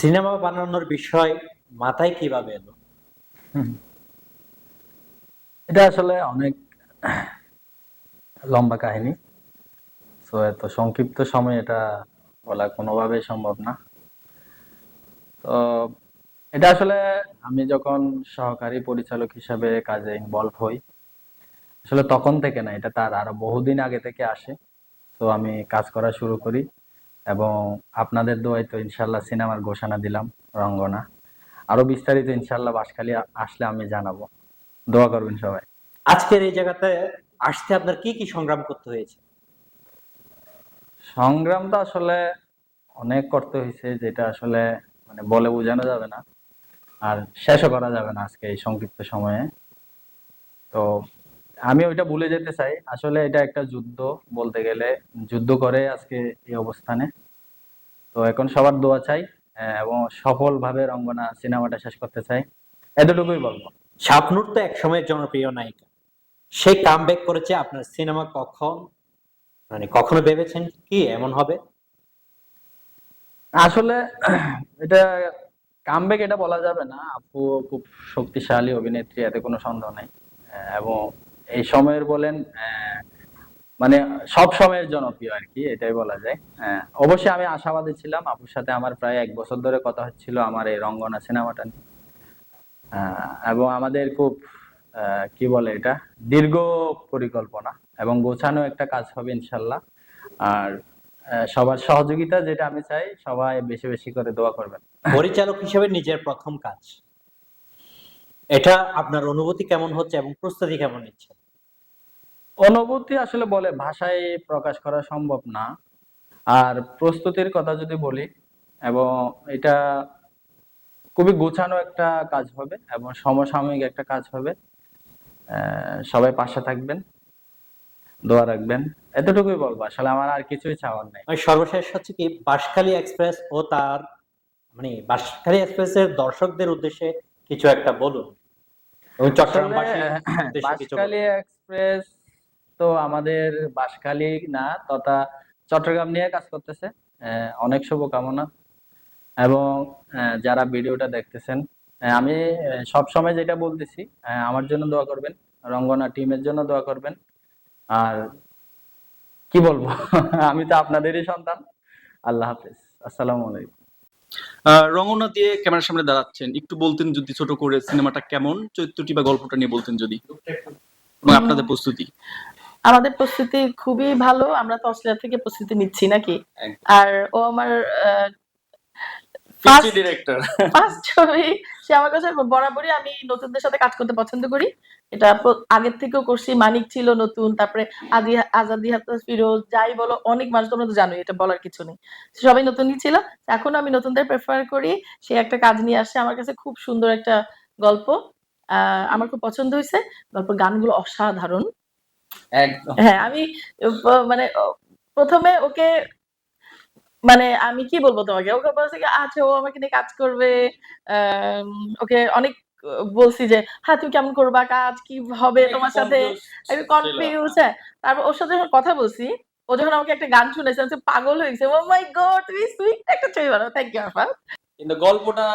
Cinema বানানোর বিষয় মাথায় কিভাবে এলো? হুম, এটা আসলে অনেক লম্বা কাহিনী। এত সংক্ষিপ্ত সময়ে এটা বলা কোনোভাবেই সম্ভব না। তো এটা আসলে আমি যখন সহকারী পরিচালক হিসাবে কাজে ইনভলভ হই, আসলে তখন থেকে না, এটা তার আরো বহুদিন আগে থেকে আসে। তো আমি কাজ করা শুরু করি এবং আপনাদের দোয়ায় তো ইনশাল্লাহ সিনেমার ঘোষণা দিলাম, রঙ্গনা। আরো বিস্তারিত ইনশাল্লাহ বাসখালী আসলে আমি জানাবো। দোয়া করবেন সবাই। আজকের এই জায়গাতে আসতে আপনার কি কি সংগ্রাম করতে হয়েছে? সংগ্রাম তো আসলে অনেক করতে হয়েছে, যেটা আসলে মানে বলে বোঝানো যাবে না, আর শেষও করা যাবে না আজকে এই সংক্ষিপ্ত সময়ে। তো আমি ওইটা ভুলে যেতে চাই, আসলে এটা একটা যুদ্ধ বলতে গেলে। যুদ্ধ করে আজকে এই অবস্থানে। তো এখন সবার দোয়া চাই, এবং সফলভাবে রঙ্গনা সিনেমাটা শেষ করতে চাই, এতটুকুই বলবো। শাবনূর তো একসময়ের জনপ্রিয় নায়িকা, সে কামব্যাক করেছে। আপনার সিনেমা কখনো ভেবেছেন কি এমন হবে? আসলে এটা কামব্যাক এটা বলা যাবে না। আপু খুব শক্তিশালী অভিনেত্রী, এতে কোনো সন্দেহ নেই। এবং এই সময়ের বলেন, মানে সব সময়ের জনপ্রিয় আর কি, এটাই বলা যায়। অবশ্যই আমি আশাবাদী ছিলাম। আপুর সাথে আমার প্রায় 1 বছর ধরে কথা হচ্ছিল আমার এই রঙ্গনা সিনেমাটা নিয়ে। এবং আমাদের খুব কি বলে এটা, দীর্ঘ পরিকল্পনা এবং গোছানো একটা কাজ হবে ইনশাল্লাহ। আর সবার সহযোগিতা যেটা আমি চাই, সবাই বেশি বেশি করে দোয়া করবেন। পরিচালক হিসেবে নিজের প্রথম কাজ, এটা আপনার অনুভূতি কেমন হচ্ছে এবং প্রস্তুতি কেমন নিচ্ছে? অনুভূতি আসলে বলে ভাষায় প্রকাশ করা সম্ভব না। আর প্রস্তুতির কথা যদি বলি, এবং এটা খুবই গোছানো একটা কাজ হবে এবং সমসাময়িক একটা কাজ হবে। সবাই পাশে থাকবেন, দোয়া রাখবেন, এতটুকুই বলবো। আসলে আমার আর কিছুই চাওয়ার নাই। মানে সর্বশেষ হচ্ছে কি, বাঁশখালী এক্সপ্রেস ও তার বাঁশখালী এক্সপ্রেসের দর্শকদের উদ্দেশ্যে কিছু একটা বলুন, এবং আসলে চট্টগ্রামবাসীর উদ্দেশ্যে কিছু বাঁশখালী বলুন। এক্সপ্রেস তো আমাদের বাঁশখালী না, তথা চট্টগ্রাম নিয়ে কাজ করতেছে। অনেক শুভকামনা। এবং যারা ভিডিওটা দেখতেছেন, আমি সব সময় যেটা বলতেছি, আমার জন্য দোয়া করবেন, রঙ্গনা টিমের জন্য দোয়া করবেন। আর কি বলবো, আমি তো আপনাদেরই সন্তান। আল্লাহ হাফেজ। আসসালামু আলাইকুম। রঙ্গনা দিয়ে ক্যামেরার সামনে দাঁড়াচ্ছেন, একটু বলতেন যদি ছোট করে সিনেমাটা কেমন, চরিত্রটি বা গল্পটা নিয়ে বলতেন যদি, এবং আপনাদের প্রস্তুতি। আমাদের প্রস্তুতি খুবই ভালো। আমরা তো অস্ট্রেলিয়া থেকে প্রস্তুতি নিচ্ছি নাকি। আর ও আমার ডিরেক্টর। ফার্স্ট ছবি। সে আমার কাছে বরাবরই, আমি নতুনদের সাথে কাজ করতে পছন্দ করি। এটা আগের থেকেও করছি। মানিক ছিল নতুন, তারপরে আজাদি হাসান ফিরোজ, যাই বলো অনেক মানুষ, তোমরা তো জানোই, এটা বলার কিছু নেই। সবাই নতুনই ছিল। এখন আমি নতুনদের প্রেফার করি। সে একটা কাজ নিয়ে আসছে আমার কাছে, খুব সুন্দর একটা গল্প। আমার খুব পছন্দ হয়েছে। গল্পের গানগুলো অসাধারণ। একদম। হ্যাঁ, আমি মানে প্রথমে ওকে, মানে আমি কি বলবো তোমাকে, ওকে বলছে কি আচ্ছা ও আমাকে নিয়ে কাজ করবে। আম, ওকে অনেক বলছি যে হ্যাঁ তুমি কেমন করবা কাজ, কি হবে তোমার সাথে, একটু কনফিউজ। হ্যাঁ, তারপর ওর সাথে যখন কথা বলছি, ও যখন আমাকে একটা গান শুনেছে, আমি তো পাগল হয়ে গেছে। ও মাই গড, তুমি সুইট একটা ছবি বানাও। থ্যাংক ইউ আফা। কিন্তু গল্পটা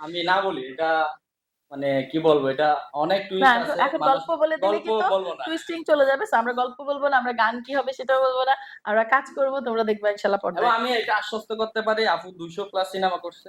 আমি না বলি, এটা মানে কি বলবো, এটা অনেক না, টুইস্ট আছে। এখন মানুষ গল্প বলে দিলে গল্প কিন্তু বলবো না। টুইস্টিং চলে যাবে। So, আমরা গল্প বলবো না, আমরা গান কি হবে সেটাও বলবো না। আমরা কাজ করবো, তোমরা দেখবে ইনশাল্লাহ এবং পর্দায়। আমি এটা আশ্বস্ত করতে পারি, আপু 200+ সিনেমা করছে,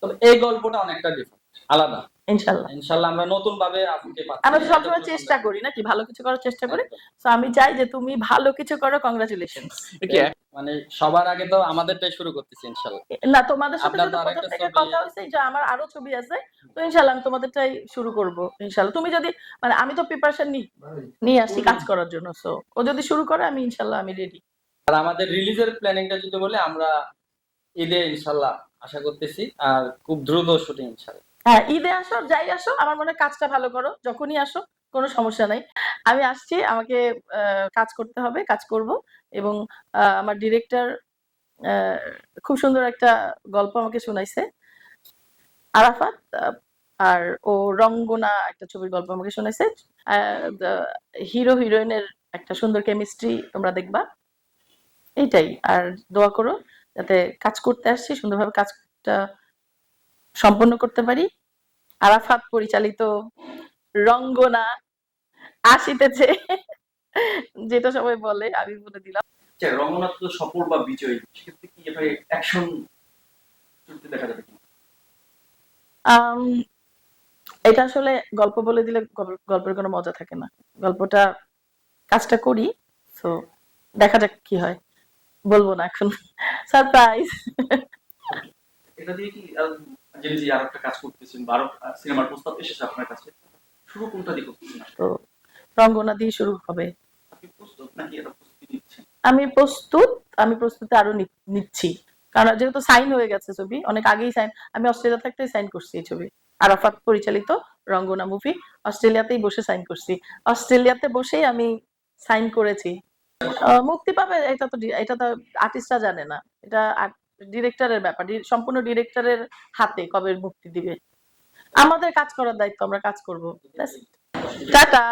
তবে এই গল্পটা অনেকটা ডিফারেন্ট, আলাদা। ইনশাল্লাহ। ইনশাল্লাহ আমরা নতুন ভাবে আপুকে পাচ্ছি, আমরা তো এটা সবসময় কোনো চেষ্টা সন্দেহ করি নাকি, ভালো কিছু করার চেষ্টা নেই। করি। একদম। তো আমি চাই যে তুমি ভালো কিছু করো। কংগ্রাচুলেশনস। কি মানে সবার আগে তো আমাদেরটাই শুরু করতেছি ইনশাল্লাহ। না, তোমাদের সাথে আপনার তো যেহেতু প্রথম আরেকটা থেকে ছবি। কথা হয়েছে যে আমার আরো ছবি আছে, তো ইনশাল্লাহ আমি তোমাদেরটাই শুরু করব। ইনশাল্লাহ তুমি যদি, মানে আমি তো প্রিপারেশন নিয়ে আসছি কাজ করার জন্য। সো ও যদি শুরু করে, আমি ইনশাল্লাহ আমি রেডি। আর আমাদের রিলিজের প্ল্যানিংটা যদি বলি, আমরা ঈদে ইনশাল্লাহ আশা করতেছি, আর খুব দ্রুত শুটিং ইনশাল্লাহ। হ্যাঁ, ঈদে আসো, যাই আসো, আমার মনে হয় কাজটা ভালো করো। যখনই আসো কোনো সমস্যা নাই। আমি আসছি, আমাকে কাজ করতে হবে, কাজ করব। এবং আমার ডিরেক্টর খুব সুন্দর একটা গল্প আমাকে শোনাইছে, আরাফাত। আর ও রঙ্গনা একটা ছবির গল্প আমাকে শোনাইছে। হিরো হিরোইনের একটা সুন্দর কেমিস্ট্রি তোমরা দেখবা। এইটাই। আর দোয়া করো যাতে কাজ করতে আসছি সুন্দরভাবে কাজটা সম্পন্ন করতে পারি। আরাফাত পরিচালিত রঙ্গনা আসিতেছে, যেটা সবাই বলে আমি বলে দিলাম। আচ্ছা, রঙ্গনাথ তো সফল বা বিজয়ী, সেক্ষেত্রে কি এবার অ্যাকশন চলতে দেখা যাবে কি? আম, এটা আসলে গল্প বলে দিলে গল্পের কোনো মজা থাকে না। গল্পটা কাজটা করি, তো দেখা যাক কি হয়, বলবো না এখন, সারপ্রাইজ। এটা দিয়ে কি জেনে যে আর একটা কাজ করতেছেন বা আরো সিনেমার প্রস্তাব এসেছে আপনার কাছে, শুরু কোনটা দিয়ে করতেছেন? তো রঙ্গনা দিয়ে শুরু হবে। আপনি প্রস্তুত নাকি এটা প্রস্তুতি নিচ্ছেন? আমি প্রস্তুতি আরো নিচ্ছি, কারণ যেহেতু সাইন হয়ে গেছে ছবি অনেক আগেই সাইন, আমি অস্ট্রেলিয়া থাকতেই সাইন করছি এই ছবি। আরাফাত পরিচালিত রঙ্গনা মুভি অস্ট্রেলিয়াতেই বসে সাইন করছি, অস্ট্রেলিয়াতে বসেই আমি সাইন করেছি। মুক্তি পাবে এটা তো আর্টিস্টরা জানে না, এটা ডিরেক্টরের ব্যাপার, সম্পূর্ণ ডিরেক্টরের হাতে কবে মুক্তি দিবে। আমাদের কাজ করার দায়িত্ব, আমরা কাজ করব। টাটা।